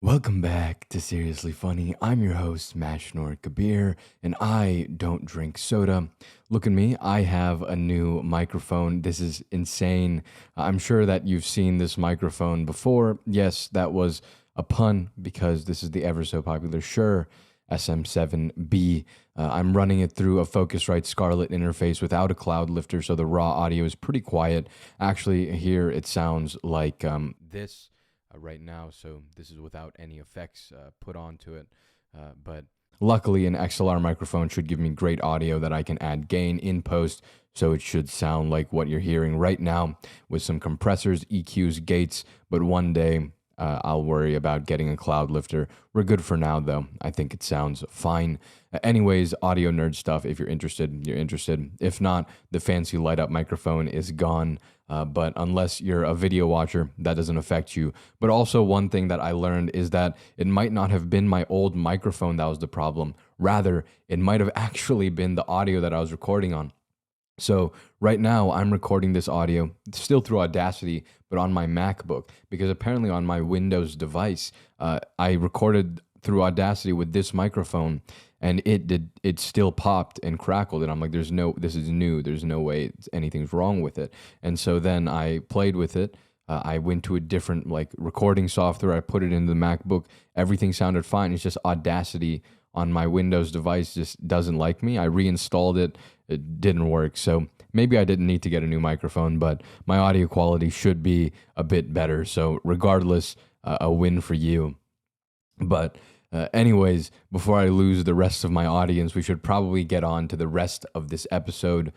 Welcome back to Seriously Funny. I'm your host, Mashnor Kabir, and I don't drink soda. Look at me, I have a new microphone. This is insane. I'm sure that you've seen this microphone before. Yes, that was a pun because this is the ever so popular Shure SM7B. I'm running it through a Focusrite Scarlett interface without a cloud lifter, so the raw audio is pretty quiet. Actually, here it sounds like this right now, so this is without any effects put onto it. But luckily, an XLR microphone should give me great audio that I can add gain in post, so it should sound like what you're hearing right now with some compressors, EQs, gates. But one day, I'll worry about getting a cloud lifter. We're good for now, though. I think it sounds fine. Anyways, audio nerd stuff. If you're interested, you're interested. If not, the fancy light up microphone is gone. But unless you're a video watcher, that doesn't affect you. But also, one thing that I learned is that it might not have been my old microphone that was the problem. Rather, it might have actually been the audio that I was recording on. So right now I'm recording this audio still through Audacity, but on my MacBook because apparently on my Windows device, I recorded through Audacity with this microphone, and it still popped and crackled, and I'm like, this is new. There's no way anything's wrong with it. And so then I played with it. I went to a different like recording software. I put it into the MacBook. Everything sounded fine. It's just Audacity on my Windows device just doesn't like me. I reinstalled it. It didn't work. So maybe I didn't need to get a new microphone, but my audio quality should be a bit better. So regardless, a win for you. But anyways, before I lose the rest of my audience, we should probably get on to the rest of this episode.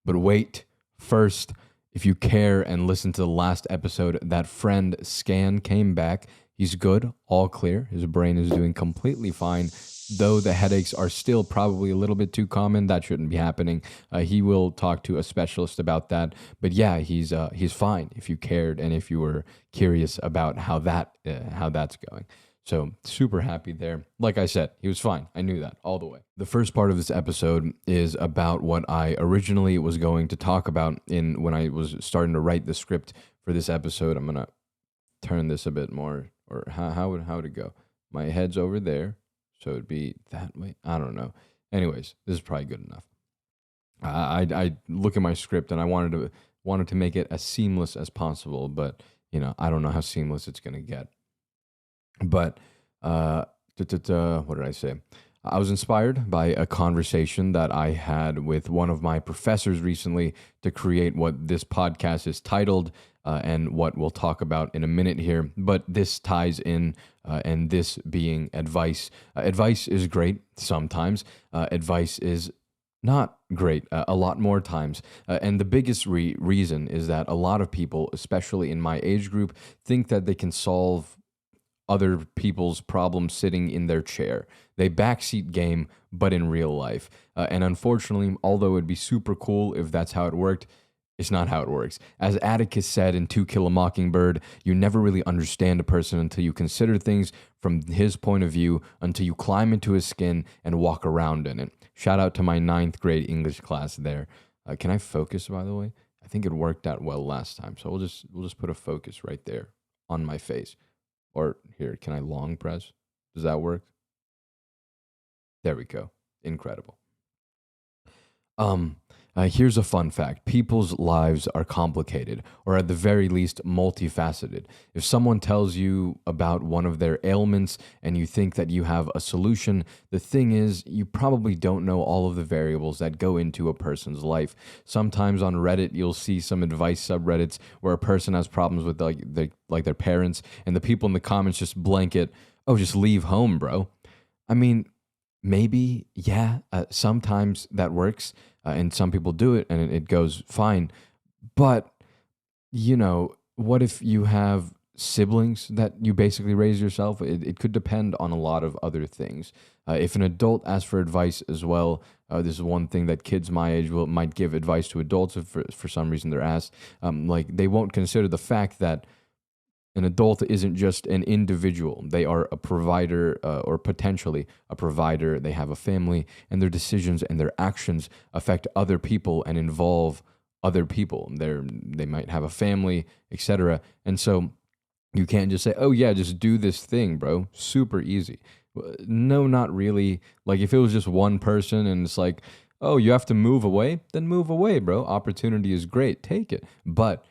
But wait, first, if you care and listen to the last episode, that friend Scan came back. He's good, all clear. His brain is doing completely fine. Though the headaches are still probably a little bit too common, that shouldn't be happening. He will talk to a specialist about that. But yeah, he's fine. If you cared and if you were curious about how that's going. So super happy there. Like I said, he was fine. I knew that all the way. The first part of this episode is about what I originally was going to talk about in when I was starting to write the script for this episode. I'm gonna turn this a bit more, or how would it go? My head's over there, so it'd be that way. I don't know. Anyways, this is probably good enough. I look at my script and I wanted to make it as seamless as possible, but I don't know how seamless it's gonna get. But what did I say? I was inspired by a conversation that I had with one of my professors recently to create what this podcast is titled, and what we'll talk about in a minute here. But this ties in, and this being advice. Advice is great sometimes. Advice is not great a lot more times. And the biggest reason is that a lot of people, especially in my age group, think that they can solve other people's problems sitting in their chair. They backseat game, but in real life. And unfortunately, although it'd be super cool if that's how it worked, it's not how it works. As Atticus said in To Kill a Mockingbird, you never really understand a person until you consider things from his point of view, until you climb into his skin and walk around in it. Shout out to my 9th grade English class there. Can I focus, by the way? I think it worked out well last time, so we'll just put a focus right there on my face. Or here, can I long press? Does that work? There we go. Incredible. Here's a fun fact. People's lives are complicated, or at the very least, multifaceted. If someone tells you about one of their ailments and you think that you have a solution, the thing is, you probably don't know all of the variables that go into a person's life. Sometimes on Reddit, you'll see some advice subreddits where a person has problems with their parents, and the people in the comments just blanket, "Oh, just leave home, bro." I mean, maybe, yeah, sometimes that works, and some people do it and it goes fine. But, what if you have siblings that you basically raise yourself? It could depend on a lot of other things. If an adult asks for advice as well, this is one thing that kids my age might give advice to adults if for some reason they're asked. Like they won't consider the fact that an adult isn't just an individual. They are a provider, or potentially a provider. They have a family, and their decisions and their actions affect other people and involve other people. They might have a family, etc. And so You can't just say, "Oh yeah, just do this thing, bro. Super easy." No, not really. Like if it was just one person and it's like, "Oh, you have to move away," then move away, bro. Opportunity is great. Take it. But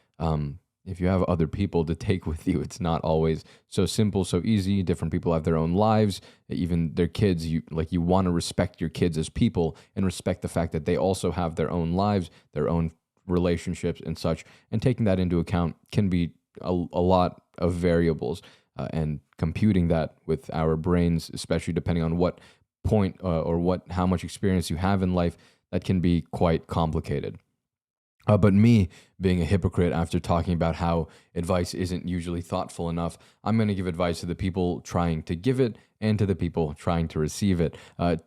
if you have other people to take with you, it's not always so simple, so easy. Different people have their own lives, even their kids. You want to respect your kids as people and respect the fact that they also have their own lives, their own relationships and such. And taking that into account can be a lot of variables, and computing that with our brains, especially depending on what point or what how much experience you have in life, that can be quite complicated. But me being a hypocrite after talking about how advice isn't usually thoughtful enough, I'm going to give advice to the people trying to give it and to the people trying to receive it.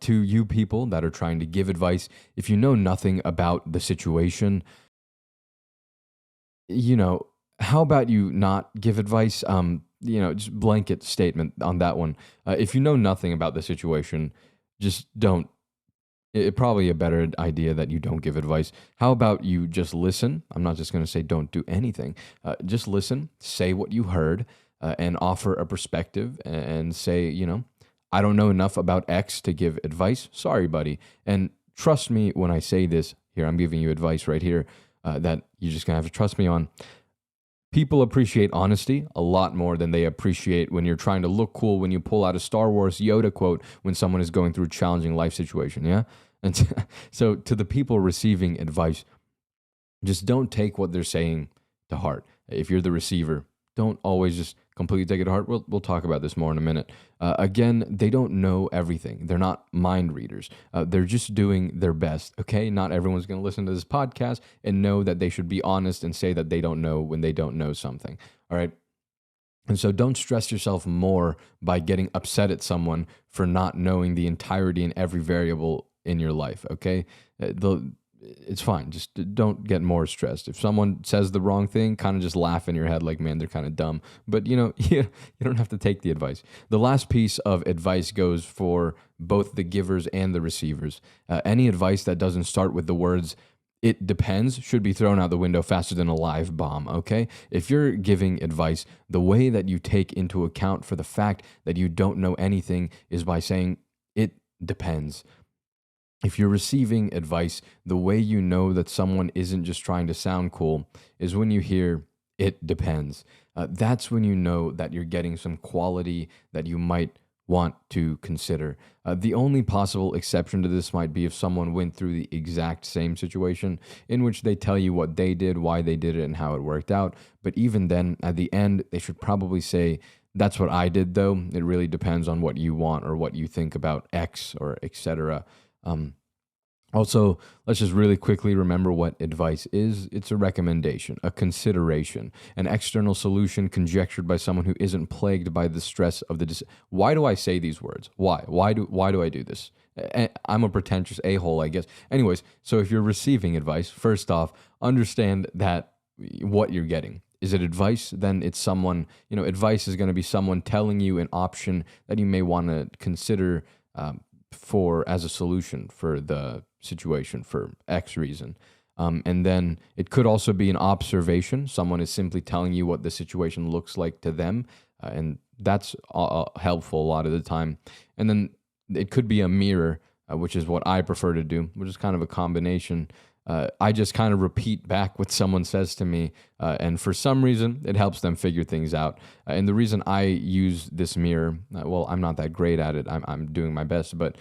To you people that are trying to give advice, if you know nothing about the situation, you know, how about you not give advice? Just blanket statement on that one. If you know nothing about the situation, just don't. Probably a better idea that you don't give advice. How about you just listen? I'm not just going to say don't do anything. Just listen, say what you heard, and offer a perspective and say, I don't know enough about X to give advice. Sorry, buddy. And trust me when I say this here, I'm giving you advice right here that you're just going to have to trust me on. People appreciate honesty a lot more than they appreciate when you're trying to look cool when you pull out a Star Wars Yoda quote when someone is going through a challenging life situation. Yeah. And so to the people receiving advice, just don't take what they're saying to heart. If you're the receiver, don't always just completely take it to heart. We'll talk about this more in a minute. Again, they don't know everything. They're not mind readers. They're just doing their best. Okay, not everyone's going to listen to this podcast and know that they should be honest and say that they don't know when they don't know something. All right. And so don't stress yourself more by getting upset at someone for not knowing the entirety and every variable in your life, okay? It's fine. Just don't get more stressed. If someone says the wrong thing, kind of just laugh in your head like, man, they're kind of dumb. But, you don't have to take the advice. The last piece of advice goes for both the givers and the receivers. Any advice that doesn't start with the words, "it depends," should be thrown out the window faster than a live bomb, okay? If you're giving advice, the way that you take into account for the fact that you don't know anything is by saying, "it depends." If you're receiving advice, the way you know that someone isn't just trying to sound cool is when you hear, "it depends." That's when you know that you're getting some quality that you might want to consider. The only possible exception to this might be if someone went through the exact same situation in which they tell you what they did, why they did it, and how it worked out. But even then, at the end, they should probably say, "That's what I did, though. It really depends on what you want or what you think about X or etc." Um, Also, let's just really quickly remember what advice is. It's a recommendation, a consideration, an external solution conjectured by someone who isn't plagued by the stress of the. Why do I say these words? Why? Why do I do this? I'm a pretentious a-hole, I guess. Anyways, so if you're receiving advice, first off, understand that what you're getting. Is it advice? Then it's someone, advice is going to be someone telling you an option that you may want to consider for as a solution for the situation for X reason. And then it could also be an observation. Someone is simply telling you what the situation looks like to them. And that's helpful a lot of the time. And then it could be a mirror, which is what I prefer to do, which is kind of a combination. I just kind of repeat back what someone says to me. And for some reason, it helps them figure things out. And the reason I use this mirror, well, I'm not that great at it. I'm doing my best, but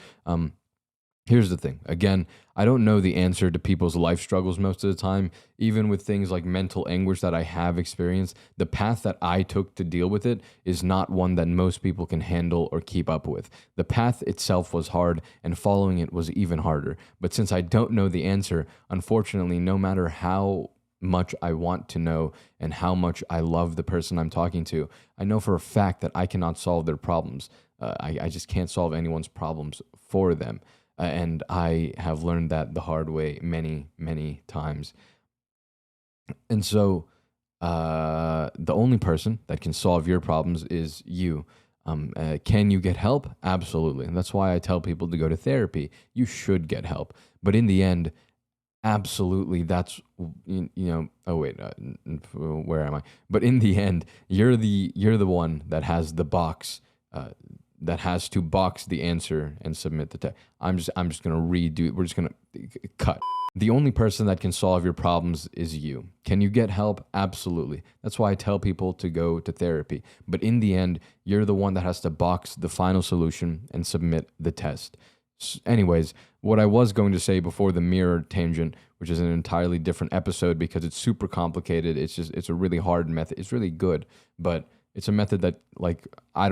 here's the thing. Again, I don't know the answer to people's life struggles most of the time. Even with things like mental anguish that I have experienced, the path that I took to deal with it is not one that most people can handle or keep up with. The path itself was hard, and following it was even harder. But since I don't know the answer, unfortunately, no matter how much I want to know and how much I love the person I'm talking to, I know for a fact that I cannot solve their problems. I just can't solve anyone's problems for them. And I have learned that the hard way many, many times. And so the only person that can solve your problems is you. Can you get help? Absolutely. And that's why I tell people to go to therapy. You should get help. But in the end, Absolutely, that's you know. Oh wait, where am I? But in the end, you're the one that has the box, uh, that has to box the answer and submit the text. I'm just gonna redo. We're just gonna cut. The only person that can solve your problems is you. Can you get help? Absolutely. That's why I tell people to go to therapy. But in the end, you're the one that has to box the final solution and submit the test. Anyways, what I was going to say before the mirror tangent, which is an entirely different episode because it's super complicated. It's a really hard method. It's really good, but it's a method that like I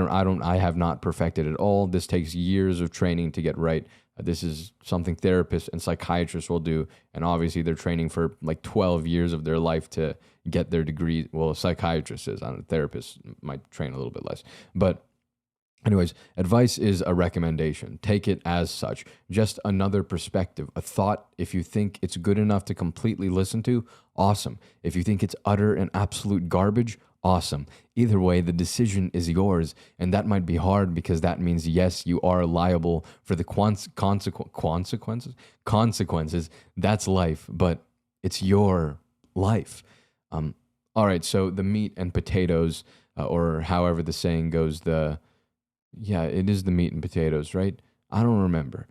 have not perfected at all. This takes years of training to get right. This is something therapists and psychiatrists will do, and obviously they're training for like 12 years of their life to get their degree. Well, a psychiatrist is, I don't know, therapists might train a little bit less, but anyways, advice is a recommendation. Take it as such. Just another perspective, a thought. If you think it's good enough to completely listen to, awesome. If you think it's utter and absolute garbage, awesome. Either way, the decision is yours. And that might be hard because that means, yes, you are liable for the consequences. Consequences. That's life, but it's your life. All right, so the meat and potatoes, or however the saying goes, yeah, it is the meat and potatoes, right? I don't remember.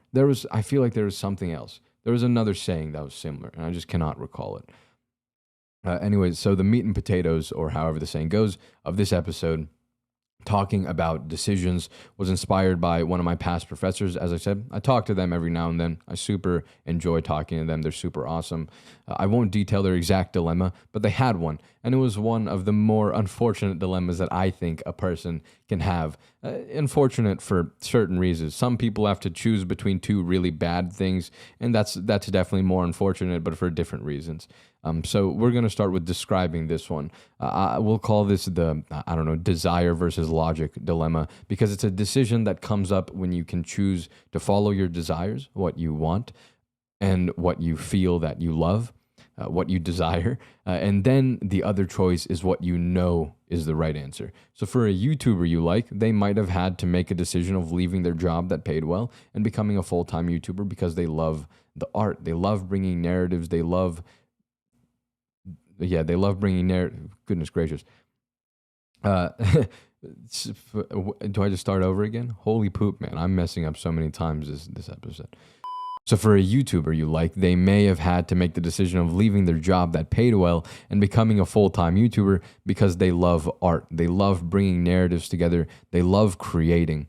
I feel like there was something else. There was another saying that was similar, and I just cannot recall it. Anyways, so the meat and potatoes, or however the saying goes, of this episode, talking about decisions, was inspired by one of my past professors. As I said, I talk to them every now and then. I super enjoy talking to them. They're super awesome. I won't detail their exact dilemma, but they had one. And it was one of the more unfortunate dilemmas that I think a person can have. Unfortunate for certain reasons. Some people have to choose between two really bad things, and that's definitely more unfortunate, but for different reasons. So we're going to start with describing this one. We'll call this the, I don't know, desire versus logic dilemma, because it's a decision that comes up when you can choose to follow your desires, what you want, and what you feel that you love, what you desire. And then the other choice is what you know is the right answer. So for a YouTuber you like, they might have had to make a decision of leaving their job that paid well and becoming a full-time YouTuber because they love the art. They love bringing narratives. They love bringing narrative. Goodness gracious. Do I just start over again? Holy poop, man. I'm messing up so many times this episode. So for a YouTuber you like, they may have had to make the decision of leaving their job that paid well and becoming a full-time YouTuber because they love art. They love bringing narratives together. They love creating.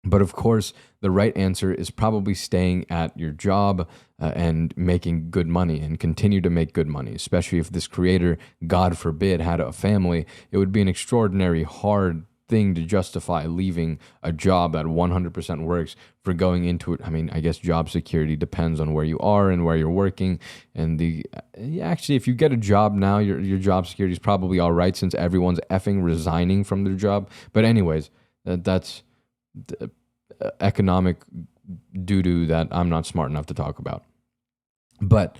But of course, the right answer is probably staying at your job and making good money and continue to make good money, especially if this creator, God forbid, had a family. It would be an extraordinary hard thing to justify leaving a job that 100% works for going into it. I mean, I guess job security depends on where you are and where you're working. And actually, if you get a job now, your job security is probably all right since everyone's effing resigning from their job. But anyways, that's economic doo-doo that I'm not smart enough to talk about. But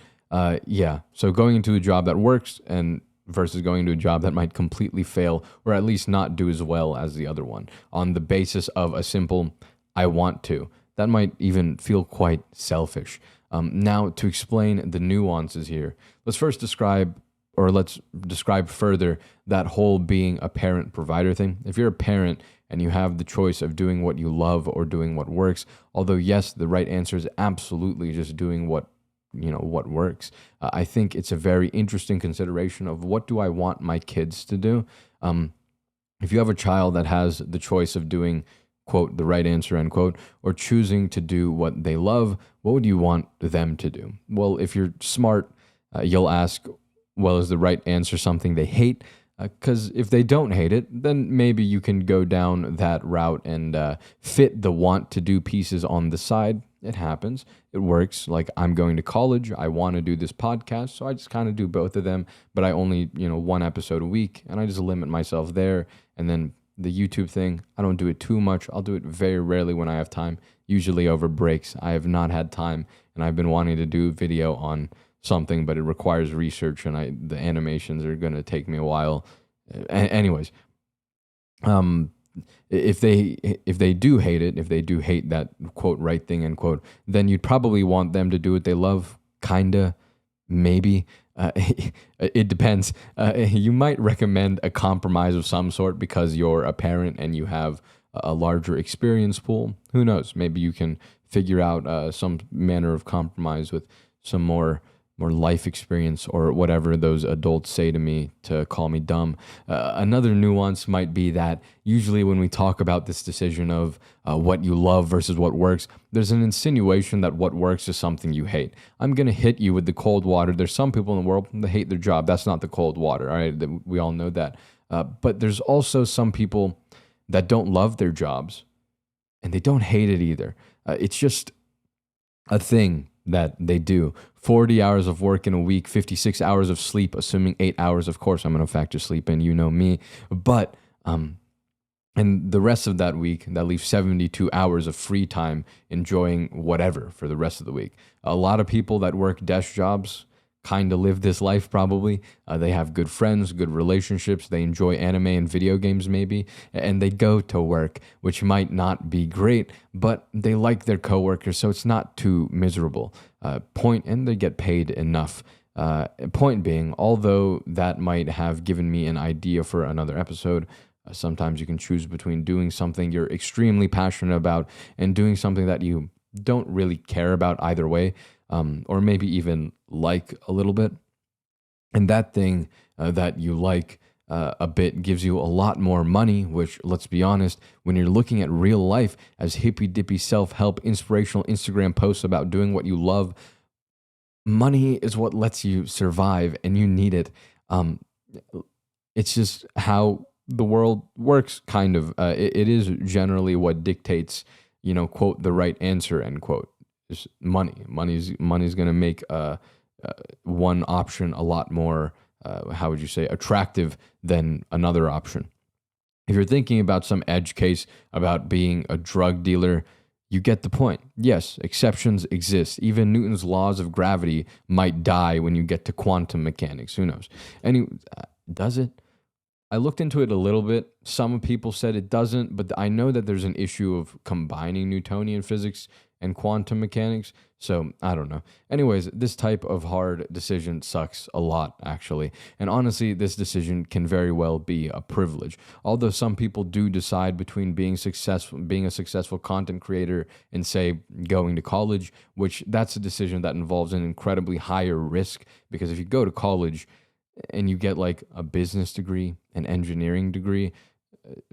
yeah, so going into a job that works and versus going to a job that might completely fail or at least not do as well as the other one on the basis of a simple I want to. That might even feel quite selfish. Now, to explain the nuances here, let's describe further that whole being a parent-provider thing. If you're a parent and you have the choice of doing what you love or doing what works, although yes, the right answer is absolutely just doing what works. I think it's a very interesting consideration of what do I want my kids to do. If you have a child that has the choice of doing, quote, the right answer, end quote, or choosing to do what they love, what would you want them to do? Well, if you're smart, you'll ask, well, is the right answer something they hate? Because if they don't hate it, then maybe you can go down that route and fit the want to do pieces on the side. It happens. It works. Like, I'm going to college. I want to do this podcast. So I just kind of do both of them. But I only, one episode a week. And I just limit myself there. And then the YouTube thing, I don't do it too much. I'll do it very rarely when I have time. Usually over breaks. I have not had time. And I've been wanting to do a video on something, but it requires research. And the animations are going to take me a while. Anyways. If they do hate it, if they do hate that quote right thing end quote, then you'd probably want them to do what they love, kinda, maybe. It depends. You might recommend a compromise of some sort because you're a parent and you have a larger experience pool. Who knows? Maybe you can figure out some manner of compromise with some more life experience or whatever those adults say to me to call me dumb. Another nuance might be that usually when we talk about this decision of what you love versus what works, there's an insinuation that what works is something you hate. I'm going to hit you with the cold water. There's some people in the world that hate their job. That's not the cold water. All right. We all know that. But there's also some people that don't love their jobs and they don't hate it either. It's just a thing that they do. 40 hours of work in a week, 56 hours of sleep, assuming 8 hours. Of course, I'm going to factor sleep in. You know me. But, and the rest of that week, that leaves 72 hours of free time enjoying whatever for the rest of the week. A lot of people that work desk jobs kind of live this life probably. They have good friends, good relationships. They enjoy anime and video games maybe, and they go to work, which might not be great, but they like their coworkers, so it's not too miserable. And they get paid enough. Point being, although that might have given me an idea for another episode, sometimes you can choose between doing something you're extremely passionate about and doing something that you don't really care about either way, or maybe even like a little bit. And that thing that you like a bit gives you a lot more money, which, let's be honest, when you're looking at real life as hippy dippy self help, inspirational Instagram posts about doing what you love, money is what lets you survive and you need it. It's just how the world works, kind of. It is generally what dictates, quote, the right answer, end quote. Is money. Money's going to make one option a lot more, how would you say, attractive than another option. If you're thinking about some edge case about being a drug dealer, you get the point. Yes, exceptions exist. Even Newton's laws of gravity might die when you get to quantum mechanics. Who knows? Does it? I looked into it a little bit. Some people said it doesn't, but I know that there's an issue of combining Newtonian physics and quantum mechanics, so I don't know. Anyways, this type of hard decision sucks a lot, actually. And honestly, this decision can very well be a privilege. Although some people do decide between being a successful content creator and, say, going to college, which that's a decision that involves an incredibly higher risk, because if you go to college and you get like a business degree, an engineering degree,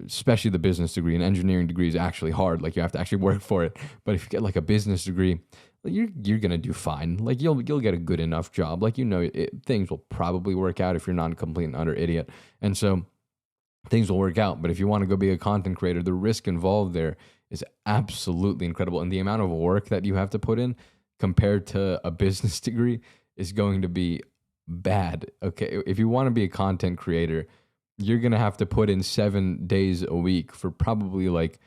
especially the business degree, an engineering degree is actually hard. Like, you have to actually work for it. But if you get like a business degree, you're gonna do fine. Like, you'll get a good enough job. Like, things will probably work out if you're not a complete and utter idiot. And so things will work out. But if you want to go be a content creator, the risk involved there is absolutely incredible. And the amount of work that you have to put in compared to a business degree is going to be bad. Okay, if you want to be a content creator, you're going to have to put in 7 days a week for probably like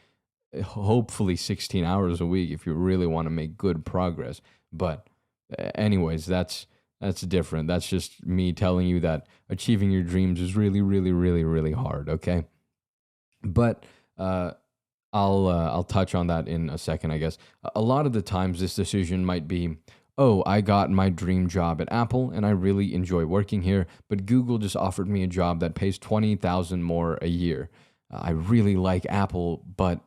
hopefully 16 hours a week if you really want to make good progress. But anyways, that's different. That's just me telling you that achieving your dreams is really, really, really, really hard, okay? But I'll touch on that in a second, I guess. A lot of the times this decision might be, oh, I got my dream job at Apple and I really enjoy working here, but Google just offered me a job that pays $20,000 more a year. I really like Apple, but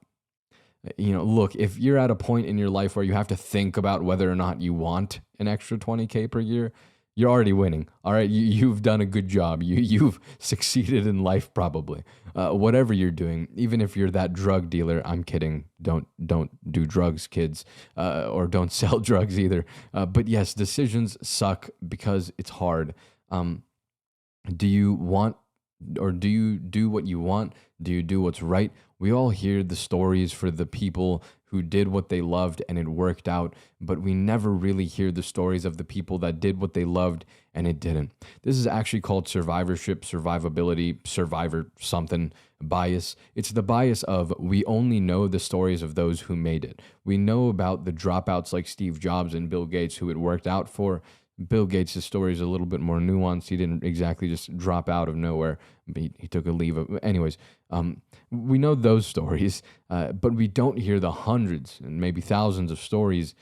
look, if you're at a point in your life where you have to think about whether or not you want an extra 20K per year, you're already winning. All right, you've done a good job. You've succeeded in life probably. Whatever you're doing, even if you're that drug dealer, I'm kidding. Don't do drugs, kids, or don't sell drugs either. But yes, decisions suck because it's hard. Do you want, or do you do what you want? Do you do what's right? We all hear the stories for the people who did what they loved and it worked out, but we never really hear the stories of the people that did what they loved and it didn't. This is actually called survivorship, survivability, survivor something bias. It's the bias of we only know the stories of those who made it. We know about the dropouts like Steve Jobs and Bill Gates who it worked out for. Bill Gates' story is a little bit more nuanced. He didn't exactly just drop out of nowhere. He took a leave. Anyways, we know those stories, but we don't hear the hundreds and maybe thousands of stories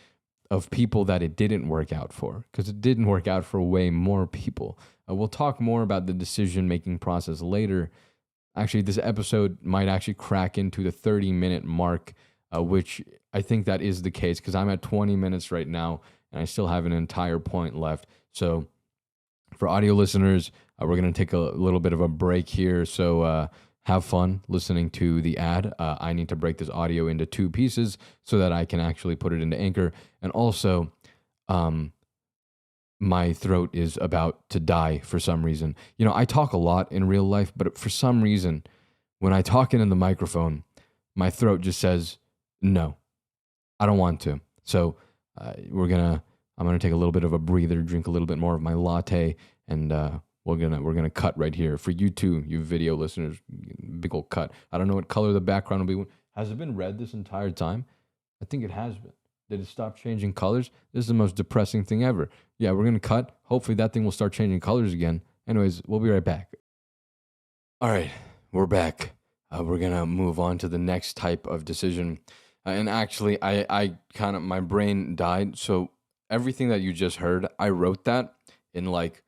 of people that it didn't work out for, because it didn't work out for way more people. We'll talk more about the decision making process later. Actually, this episode might actually crack into the 30-minute mark, which I think that is the case because I'm at 20 minutes right now and I still have an entire point left. So for audio listeners, we're going to take a little bit of a break here. So have fun listening to the ad. I need to break this audio into 2 pieces so that I can actually put it into Anchor. And also, my throat is about to die for some reason. You know, I talk a lot in real life, but for some reason, when I talk into the microphone, my throat just says, no, I don't want to. So I'm gonna take a little bit of a breather, drink a little bit more of my latte, and we're gonna cut right here for you too, you video listeners. Big old cut. I don't know what color the background will be. Has it been red this entire time? I think it has been. Did it stop changing colors? This is the most depressing thing ever. Yeah, we're gonna cut. Hopefully that thing will start changing colors again. Anyways, we'll be right back. All right, we're back. We're gonna move on to the next type of decision. And actually, I kind of, my brain died. So everything that you just heard, I wrote that in like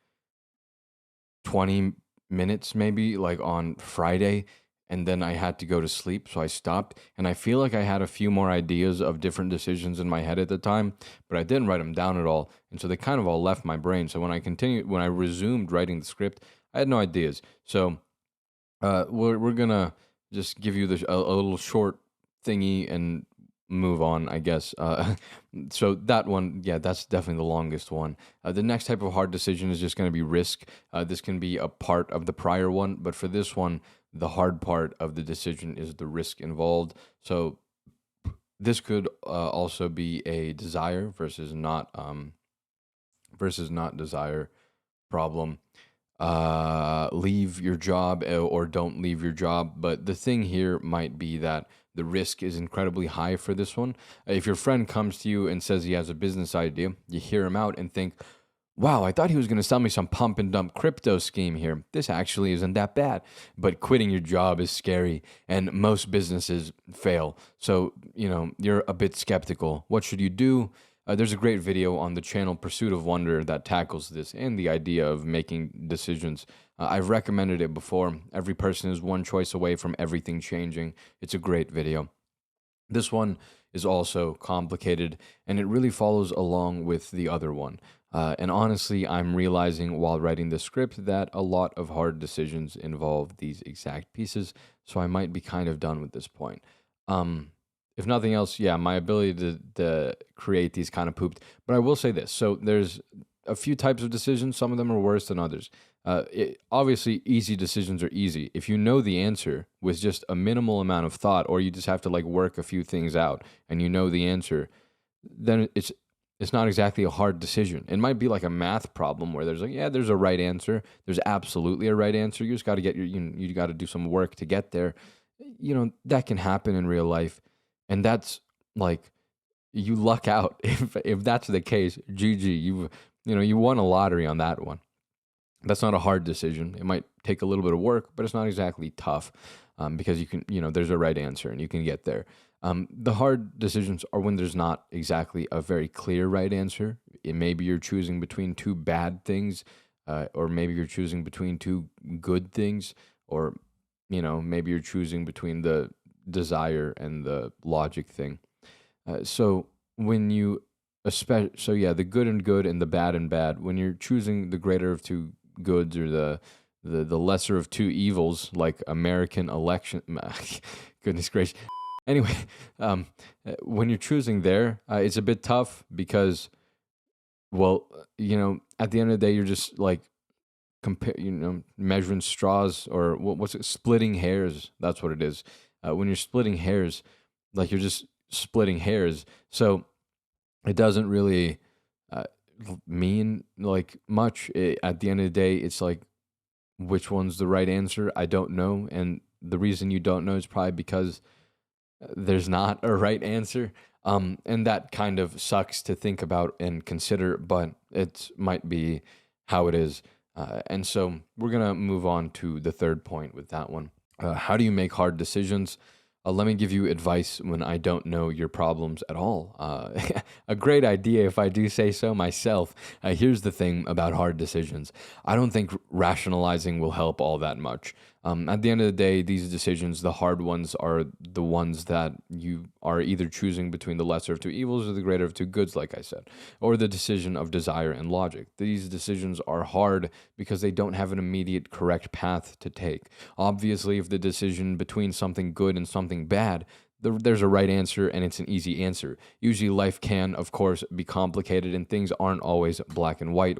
20 minutes, maybe like on Friday. And then I had to go to sleep. So I stopped. And I feel like I had a few more ideas of different decisions in my head at the time, but I didn't write them down at all. And so they kind of all left my brain. So when I resumed writing the script, I had no ideas. So we're gonna just give you a little short thingy and move on, I guess. So that one, yeah, that's definitely the longest one. The next type of hard decision is just going to be risk. This can be a part of the prior one, but for this one, the hard part of the decision is the risk involved. So this could also be a desire versus not desire problem. Leave your job or don't leave your job. But the thing here might be that the risk is incredibly high for this one. If your friend comes to you and says he has a business idea, you hear him out and think, wow, I thought he was going to sell me some pump and dump crypto scheme here. This actually isn't that bad. But quitting your job is scary, and most businesses fail. So, you're a bit skeptical. What should you do? There's a great video on the channel Pursuit of Wonder that tackles this and the idea of making decisions. I've recommended it before. Every person is one choice away from everything changing. It's a great video. This one is also complicated, and it really follows along with the other one. And honestly, I'm realizing while writing the script that a lot of hard decisions involve these exact pieces, so I might be kind of done with this point. If nothing else, yeah, my ability to create these kind of pooped. But I will say this. So there's a few types of decisions. Some of them are worse than others. Obviously, easy decisions are easy. If you know the answer with just a minimal amount of thought, or you just have to like work a few things out and you know the answer, then it's not exactly a hard decision. It might be like a math problem where there's like, yeah, there's a right answer. There's absolutely a right answer. You just got to get you got to do some work to get there. That can happen in real life. And that's like, you luck out if that's the case. GG, you won a lottery on that one. That's not a hard decision. It might take a little bit of work, but it's not exactly tough because you can, there's a right answer and you can get there. The hard decisions are when there's not exactly a very clear right answer. Maybe you're choosing between 2 bad things, or maybe you're choosing between 2 good things, or maybe you're choosing between the desire and the logic thing. So when you the good and good and the bad and bad, when you're choosing the greater of 2 goods or the lesser of 2 evils, like American election, goodness gracious. Anyway, when you're choosing there, it's a bit tough because, well, at the end of the day, you're just like measuring straws, or what's it? Splitting hairs. That's what it is. When you're splitting hairs, like you're just splitting hairs. So it doesn't really mean like much. At the end of the day, it's like, which one's the right answer? I don't know. And the reason you don't know is probably because there's not a right answer. And that kind of sucks to think about and consider, but it might be how it is. And so we're going to move on to the third point with that one. How do you make hard decisions? Let me give you advice when I don't know your problems at all. A great idea, if I do say so myself. Here's the thing about hard decisions. I don't think rationalizing will help all that much. At the end of the day, these decisions, the hard ones, are the ones that you are either choosing between the lesser of two evils or the greater of two goods, like I said, or the decision of desire and logic. These decisions are hard because they don't have an immediate correct path to take. Obviously, if the decision between something good and something bad, there's a right answer and it's an easy answer. Usually, life can, of course, be complicated and things aren't always black and white,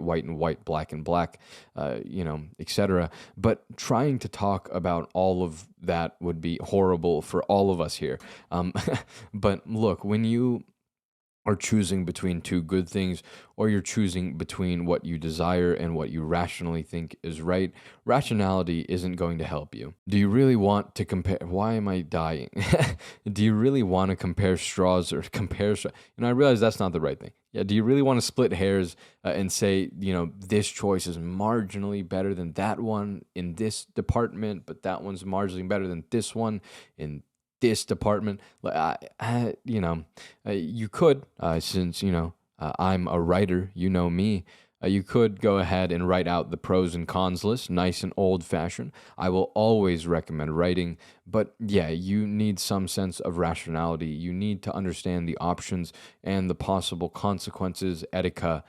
black and black, etc. But trying to talk about all of that would be horrible for all of us here. Um, but look, when you are choosing between two good things, or you're choosing between what you desire and what you rationally think is right, rationality isn't going to help you. Do you really want to compare? Why am I dying? Do you really want to compare straws or compare? I realize that's not the right thing. Yeah, do you really want to split hairs and say, this choice is marginally better than that one in this department, but that one's marginally better than this one in this department? You could, since I'm a writer, you know me. You could go ahead and write out the pros and cons list, nice and old fashioned. I will always recommend writing, but yeah, you need some sense of rationality. You need to understand the options and the possible consequences, etika.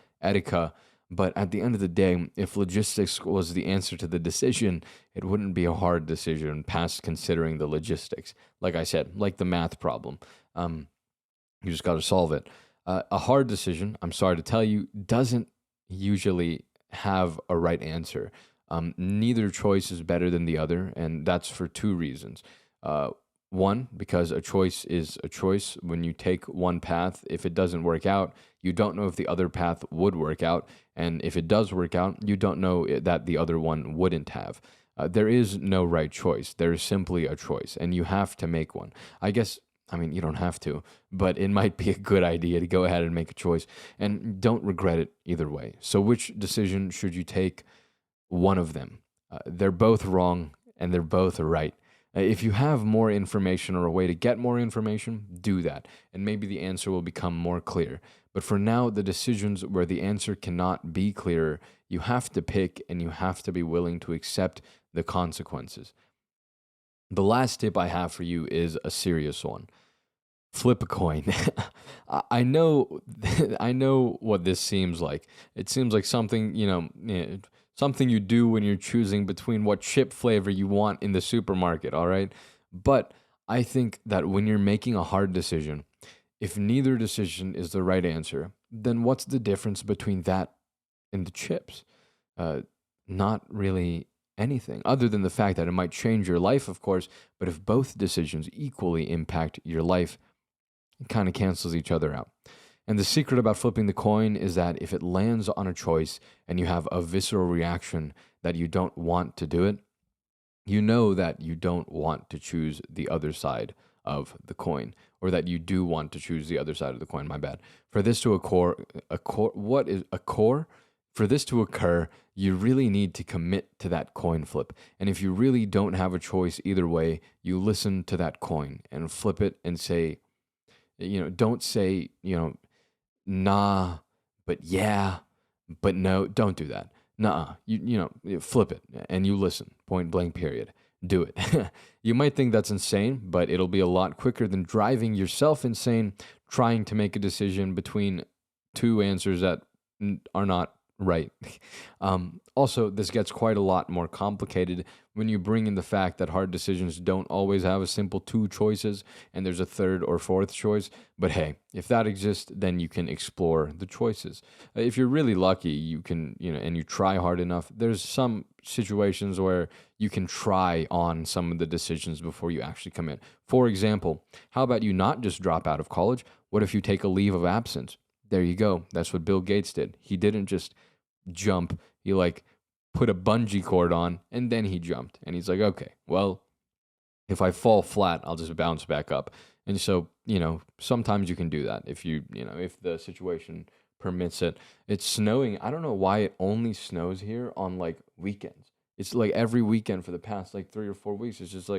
But at the end of the day, if logistics was the answer to the decision, it wouldn't be a hard decision past considering the logistics. Like I said, like the math problem. You just got to solve it. A hard decision, I'm sorry to tell you, doesn't usually have a right answer. Neither choice is better than the other, and that's for two reasons. Uh, One, because a choice is a choice. When you take one path, if it doesn't work out, you don't know if the other path would work out. And if it does work out, you don't know that the other one wouldn't have. There is no right choice. There is simply a choice, and you have to make one. I mean, you don't have to, but it might be a good idea to go ahead and make a choice and don't regret it either way. So, which decision should you take? One of them. They're both wrong and they're both right. If you have more information or a way to get more information, do that, and maybe the answer will become more clear. But for now, the decisions where the answer cannot be clearer, you have to pick and you have to be willing to accept the consequences. The last tip I have for you is a serious one. Flip a coin. I know, I know what this seems like. It seems like something, something you do when you're choosing between what chip flavor you want in the supermarket, all right? But I think that when you're making a hard decision, if neither decision is the right answer, then what's the difference between that and the chips? Uh, Not really anything, other than the fact that it might change your life, of course. But if both decisions equally impact your life, it kind of cancels each other out. And the secret about flipping the coin is that if it lands on a choice and you have a visceral reaction that you don't want to do it, you know that you don't want to choose the other side of the coin, or that you do want to choose the other side of the coin. My bad. For this to occur, what is a core? For this to occur, you really need to commit to that coin flip. And if you really don't have a choice either way, you listen to that coin and flip it and say, don't say, nah, but yeah, but no, don't do that. Nah, you flip it and you listen, point blank, period. Do it. You might think that's insane, but it'll be a lot quicker than driving yourself insane trying to make a decision between two answers that are not right. Also, this gets quite a lot more complicated when you bring in the fact that hard decisions don't always have a simple two choices and there's a third or fourth choice. But hey, if that exists, then you can explore the choices. If you're really lucky, you can, and you try hard enough, there's some situations where you can try on some of the decisions before you actually commit. For example, how about you not just drop out of college? What if you take a leave of absence? There you go. That's what Bill Gates did. He didn't just jump. He put a bungee cord on and then he jumped. And he's like, okay, well, if I fall flat, I'll just bounce back up. And so, sometimes you can do that if if the situation permits it. It's snowing. I don't know why it only snows here on weekends. It's like every weekend for the past 3 or 4 weeks. It's just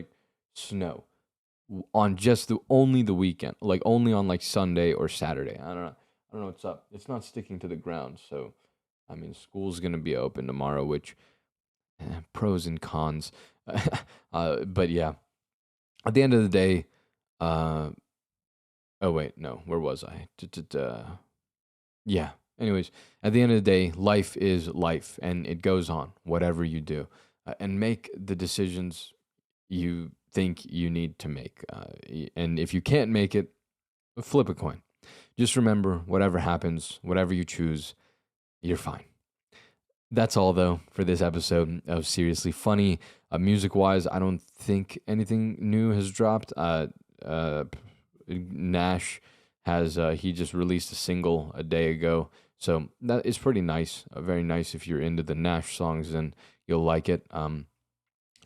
snow. on just the only the weekend, like only on like Sunday or Saturday. I don't know what's up. It's not sticking to the ground. So I mean, school's gonna be open tomorrow, which pros and cons. But yeah, at the end of the day, uh, oh wait, no, where was I? Yeah. Anyways, at the end of the day, life is life, and it goes on. Whatever you do, and make the decisions you think you need to make. And if you can't make it, flip a coin. Just remember, whatever happens, whatever you choose, you're fine. That's all, though, for this episode of Seriously Funny. Music wise, I don't think anything new has dropped. Uh, Nash he just released a single a day ago. So that is pretty nice. Very nice. If you're into the Nash songs, then you'll like it. I'm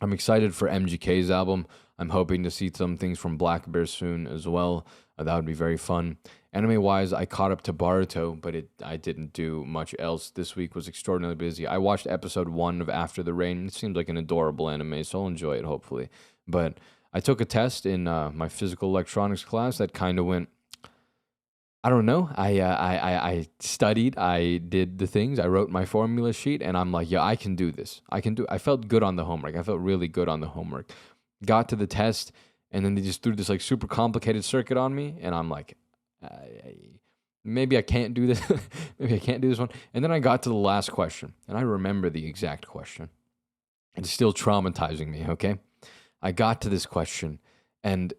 excited for MGK's album. I'm hoping to see some things from Black Bear soon as well. That would be very fun. Anime wise, I caught up to Baruto, but I didn't do much else. This week was extraordinarily busy. I watched episode 1 of After the Rain. It seems like an adorable anime, so I'll enjoy it hopefully. But I took a test in my physical electronics class that kind of went. I don't know. I studied. I did the things. I wrote my formula sheet, and I'm like, yeah, I can do this. I can do. I felt good on the homework. I felt really good on the homework. Got to the test, and then they just threw this like super complicated circuit on me, and I'm like, maybe I can't do this. Maybe I can't do this one. And then I got to the last question, and I remember the exact question. It's still traumatizing me. Okay, I got to this question, and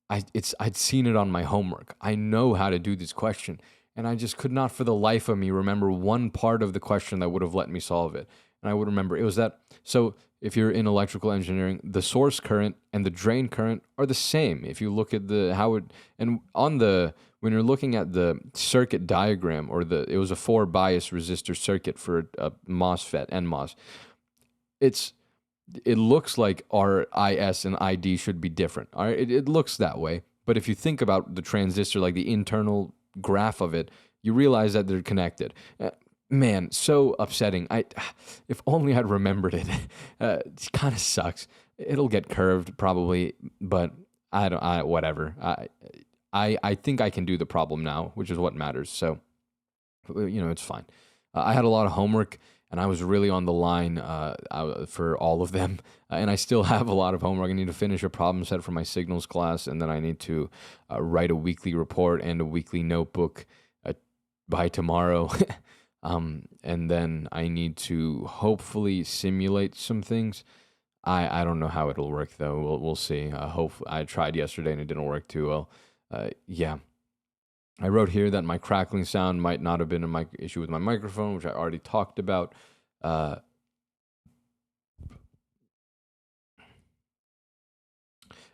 I'd seen it on my homework. I know how to do this question, and I just could not for the life of me remember one part of the question that would have let me solve it. And I would remember it was that. So if you're in electrical engineering, the source current and the drain current are the same. If you look at the how it and on the when you're looking at the circuit diagram or it was a 4 bias resistor circuit for a MOSFET NMOS. It looks like our IS and ID should be different. All right, it looks that way. But if you think about the transistor, like the internal graph of it, you realize that they're connected. Man, so upsetting. If only I'd remembered it. It kind of sucks. It'll get curved probably, but I don't. Whatever. I think I can do the problem now, which is what matters. So, it's fine. I had a lot of homework, and I was really on the line for all of them. And I still have a lot of homework. I need to finish a problem set for my signals class, and then I need to write a weekly report and a weekly notebook by tomorrow. And then I need to hopefully simulate some things. I don't know how it'll work though. We'll see. Hopefully, I tried yesterday and it didn't work too well. Yeah. I wrote here that my crackling sound might not have been a issue with my microphone, which I already talked about.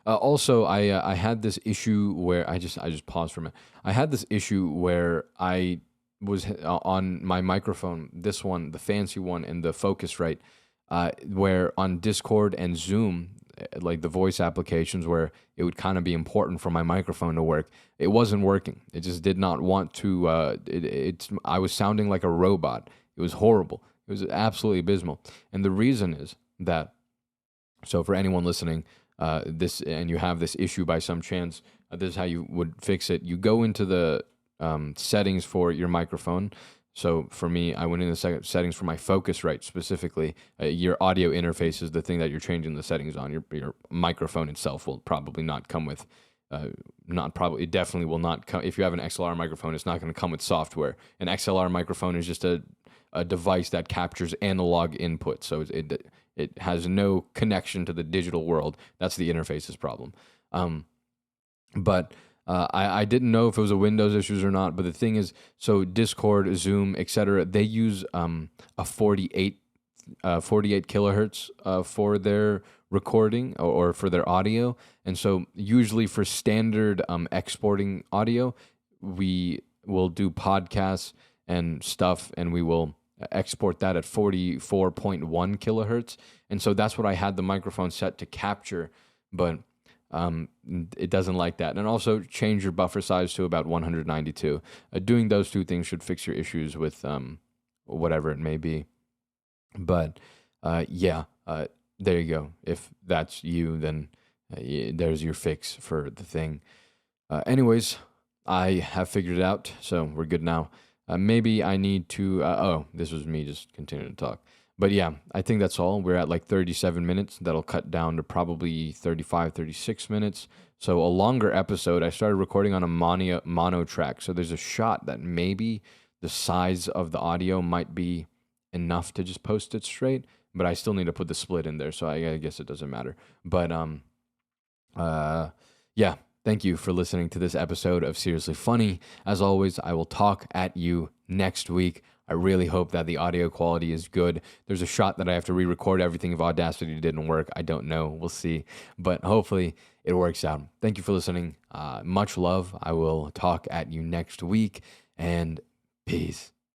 Also, I had this issue where I just paused for a minute. I had this issue where I was on my microphone, this one, the fancy one, and the Focusrite, where on Discord and Zoom, like the voice applications, where it would kind of be important for my microphone to work, it wasn't working. It just did not want to. I was sounding like a robot. It was horrible. It was absolutely abysmal. And the reason is that. So for anyone listening, and you have this issue by some chance, this is how you would fix it. You go into the settings for your microphone. So for me, I went into the settings for my Focusrite specifically. Your audio interface is the thing that you're changing the settings on. Your microphone itself will probably not come with, it definitely will not come. If you have an XLR microphone, it's not going to come with software. An XLR microphone is just a device that captures analog input. So it has no connection to the digital world. That's the interface's problem. But I didn't know if it was a Windows issues or not, but the thing is, so Discord, Zoom, etc., they use a 48 kilohertz for their recording or for their audio, and so usually for standard exporting audio, we will do podcasts and stuff, and we will export that at 44.1 kilohertz, and so that's what I had the microphone set to capture, but it doesn't like that. And also change your buffer size to about 192. Doing those two things should fix your issues with whatever it may be. But yeah, there you go. If that's you, then there's your fix for the thing. Anyways, I have figured it out, so we're good now. Maybe I need to. Oh, this was me just continuing to talk. But yeah, I think that's all. We're at like 37 minutes. That'll cut down to probably 35, 36 minutes. So a longer episode. I started recording on a mono track. So there's a shot that maybe the size of the audio might be enough to just post it straight. But I still need to put the split in there. So I guess it doesn't matter. But yeah, thank you for listening to this episode of Seriously Funny. As always, I will talk at you next week. I really hope that the audio quality is good. There's a shot that I have to re-record everything if Audacity didn't work. I don't know. We'll see. But hopefully it works out. Thank you for listening. Much love. I will talk at you next week, and peace.